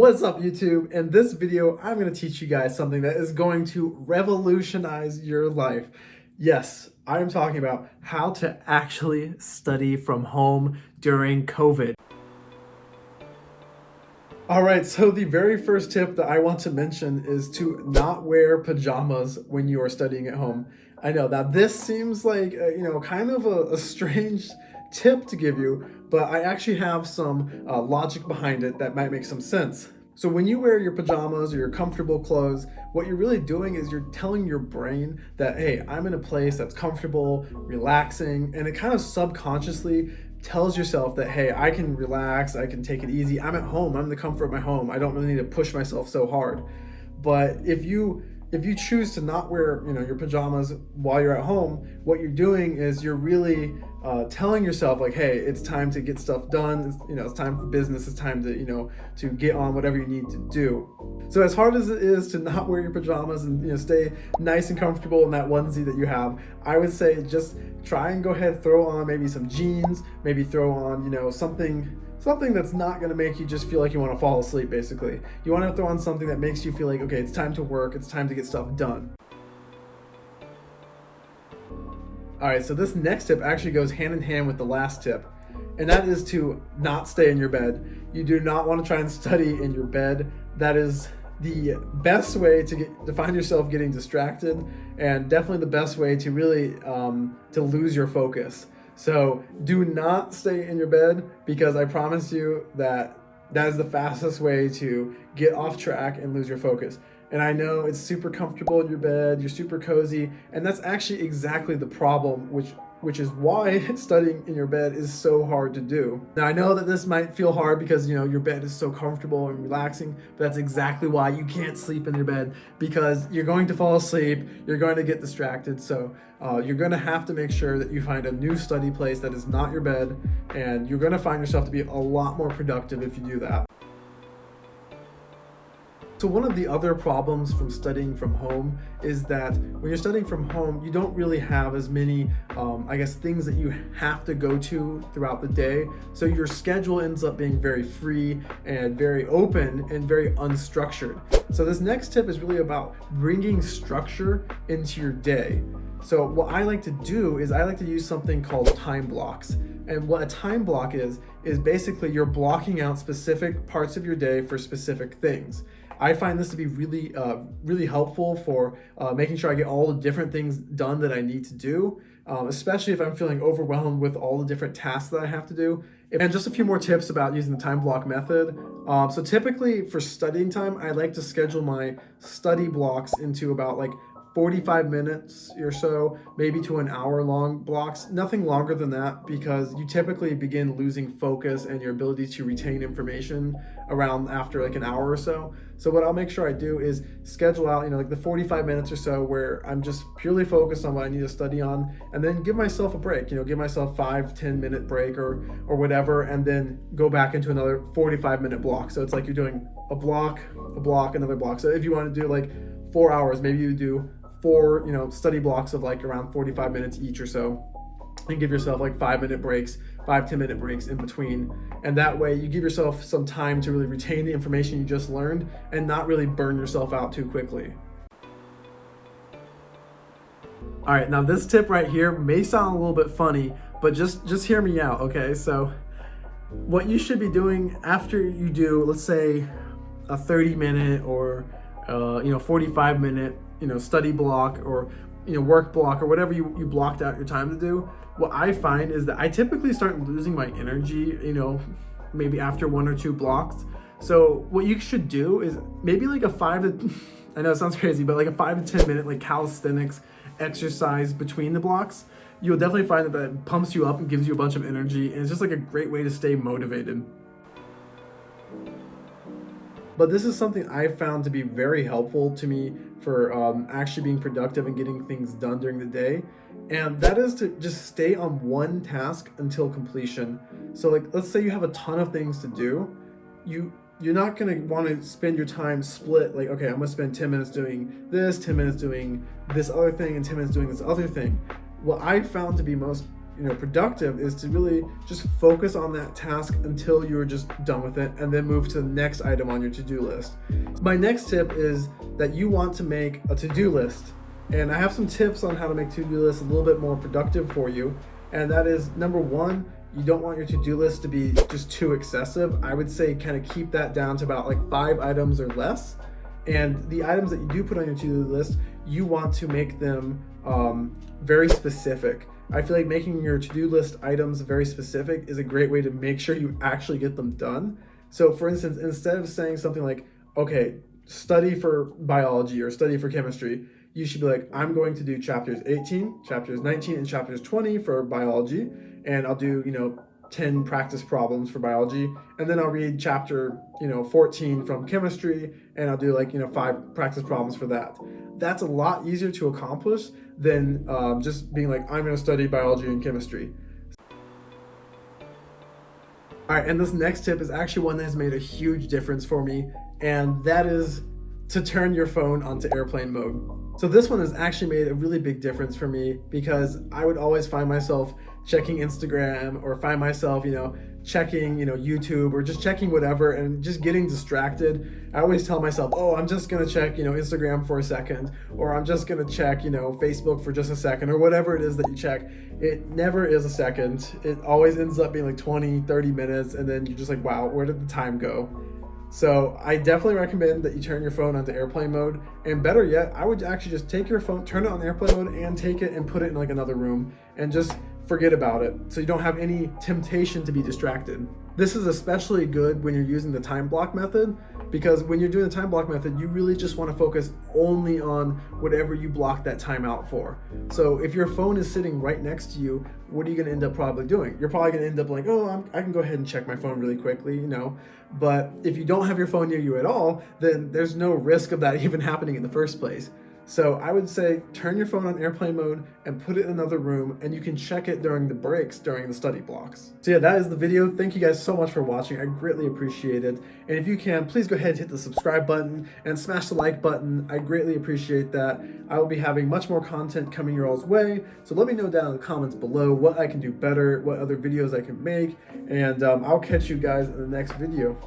What's up, YouTube? In this video, I'm going to teach you guys something that is going to revolutionize your life. Yes, I'm talking about how to actually study from home during COVID. All right, so the very first tip that I want to mention is to not wear pajamas when you are studying at home. I know that this seems like, kind of a strange tip to give you, but I actually have some logic behind it that might make some sense. So when you wear your pajamas or your comfortable clothes, what you're really doing is you're telling your brain that, hey, I'm in a place that's comfortable, relaxing, and it kind of subconsciously tells yourself that, hey, I can relax, I can take it easy. I'm at home, I'm in the comfort of my home. I don't really need to push myself so hard. But if you choose to not wear, your pajamas while you're at home, what you're doing is you're really telling yourself like, hey, it's time to get stuff done. It's time for business. It's time to, to get on whatever you need to do. So as hard as it is to not wear your pajamas and, stay nice and comfortable in that onesie that you have, I would say just try and go ahead, throw on maybe some jeans, maybe throw on, something that's not going to make you just feel like you want to fall asleep, basically. You want to throw on something that makes you feel like, okay, it's time to work, it's time to get stuff done. All right, so this next tip actually goes hand in hand with the last tip, and that is to not stay in your bed. You do not want to try and study in your bed. That is the best way to find yourself getting distracted, and definitely the best way to really to lose your focus. So do not stay in your bed, because I promise you that is the fastest way to get off track and lose your focus. And I know it's super comfortable in your bed, you're super cozy, and that's actually exactly the problem, which is why studying in your bed is so hard to do. Now I know that this might feel hard because your bed is so comfortable and relaxing, but that's exactly why you can't sleep in your bed, because you're going to fall asleep, you're going to get distracted. So you're going to have to make sure that you find a new study place that is not your bed, and you're going to find yourself to be a lot more productive if you do that. So one of the other problems from studying from home is that when you're studying from home, you don't really have as many, things that you have to go to throughout the day. So your schedule ends up being very free and very open and very unstructured. So this next tip is really about bringing structure into your day. So what I like to do is I like to use something called time blocks. And what a time block is basically you're blocking out specific parts of your day for specific things. I find this to be really helpful for making sure I get all the different things done that I need to do, especially if I'm feeling overwhelmed with all the different tasks that I have to do. And just a few more tips about using the time block method. So typically for studying time, I like to schedule my study blocks into about 45 minutes or so, maybe to an hour long blocks, nothing longer than that, because you typically begin losing focus and your ability to retain information around after an hour or so. So what I'll make sure I do is schedule out, the 45 minutes or so where I'm just purely focused on what I need to study on, and then give myself a break, give myself 5-10 minute break or whatever, and then go back into another 45 minute block. So it's like you're doing a block, another block. So if you want to do 4 hours, maybe you do 4 study blocks of around 45 minutes each or so, and give yourself 5-10 minute breaks in between. And that way you give yourself some time to really retain the information you just learned and not really burn yourself out too quickly. All right, now this tip right here may sound a little bit funny, but just hear me out, okay? So what you should be doing after you do, let's say, a 30-minute or 45-minute study block or work block or whatever you blocked out your time to do, what I find is that I typically start losing my energy, maybe after 1 or 2 blocks. So what you should do is maybe I know it sounds crazy, but a 5 to 10 minute calisthenics exercise between the blocks. You'll definitely find that it pumps you up and gives you a bunch of energy, and it's just a great way to stay motivated. But this is something I found to be very helpful to me for actually being productive and getting things done during the day. And that is to just stay on one task until completion. So let's say you have a ton of things to do. You're not going to want to spend your time split, okay, I'm going to spend 10 minutes doing this, 10 minutes doing this other thing, and 10 minutes doing this other thing. What I found to be most productive is to really just focus on that task until you're just done with it, and then move to the next item on your to-do list. My next tip is that you want to make a to-do list. And I have some tips on how to make to-do lists a little bit more productive for you. And that is, number one, you don't want your to-do list to be just too excessive. I would say kind of keep that down to about like 5 items or less. And the items that you do put on your to-do list, you want to make them very specific. I feel like making your to-do list items very specific is a great way to make sure you actually get them done. So for instance, instead of saying something like, okay, study for biology or study for chemistry, you should be like, I'm going to do chapters 18, chapters 19, and chapters 20 for biology, and I'll do, 10 practice problems for biology, and then I'll read chapter, 14 from chemistry, and I'll do 5 practice problems for that. That's a lot easier to accomplish than just being like, I'm going to study biology and chemistry. All right, and this next tip is actually one that has made a huge difference for me, and that is to turn your phone onto airplane mode. So this one has actually made a really big difference for me, because I would always find myself checking Instagram, or find myself, checking, YouTube, or just checking whatever and just getting distracted. I always tell myself, oh, I'm just gonna check, Instagram for a second, or I'm just gonna check, Facebook for just a second, or whatever it is that you check. It never is a second. It always ends up being like 20, 30 minutes, and then you're just like, wow, where did the time go? So I definitely recommend that you turn your phone onto airplane mode, and better yet, I would actually just take your phone, turn it on airplane mode, and take it and put it in like another room, and just forget about it, so you don't have any temptation to be distracted. This is especially good when you're using the time block method, because when you're doing the time block method, you really just want to focus only on whatever you block that time out for. So if your phone is sitting right next to you, what are you going to end up probably doing? You're probably going to end up like, oh, I can go ahead and check my phone really quickly, But if you don't have your phone near you at all, then there's no risk of that even happening in the first place. So I would say turn your phone on airplane mode and put it in another room, and you can check it during the breaks, during the study blocks. So yeah, that is the video. Thank you guys so much for watching. I greatly appreciate it. And if you can, please go ahead and hit the subscribe button and smash the like button. I greatly appreciate that. I will be having much more content coming your all's way. So let me know down in the comments below what I can do better, what other videos I can make, and I'll catch you guys in the next video.